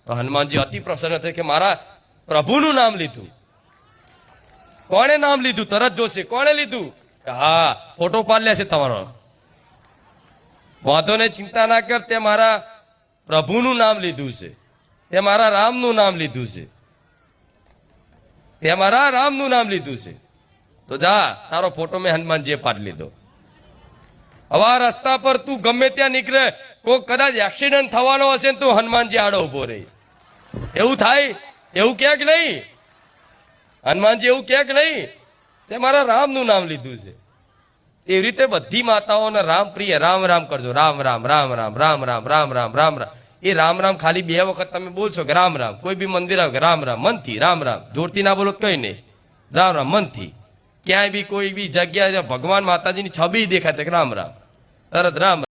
તો હનુમાનજી અતિ પ્રસન્ન થયા કે મારા પ્રભુનું નામ લીધું. કોણે નામ લીધું તરત જોશે. કોણે લીધું? હા, ફોટો પાડ લે છે તમારો. વાંધો ને, ચિંતા ના કર, તે મારા પ્રભુનું નામ લીધું છે, તે મારા રામનું નામ લીધું છે, તે મારા રામનું નામ લીધું છે. તો જા, તારો ફોટો મેં હનુમાનજીએ પાડી લીધો. હવે આ રસ્તા પર તું ગમે ત્યાં નીકળે, કોઈ કદાચ એક્સિડન્ટ થવાનો હશે ને તું હનુમાનજી આડો ઉભો રહી. એવું થાય? એવું ક્યાંક નહીં. હનુમાનજી એવું ક્યાંક નહીં, તે મારા રામનું નામ લીધું છે. એવી રીતે બધી માતાઓને રામ પ્રિય. રામ રામ કરજો. રામ રામ રામ રામ રામ રામ રામ રામ રામ રામ. એ રામ રામ ખાલી 2 વખત તમે બોલશો કે રામ રામ. કોઈ બી મંદિર આવે કે રામ રામ, મનથી રામ રામ. જોરથી ના બોલો કઈ નહીં, રામ રામ મનથી. ક્યાંય બી કોઈ બી જગ્યાએ ભગવાન માતાજીની છબી દેખાય કે રામ રામ, તરત રામ.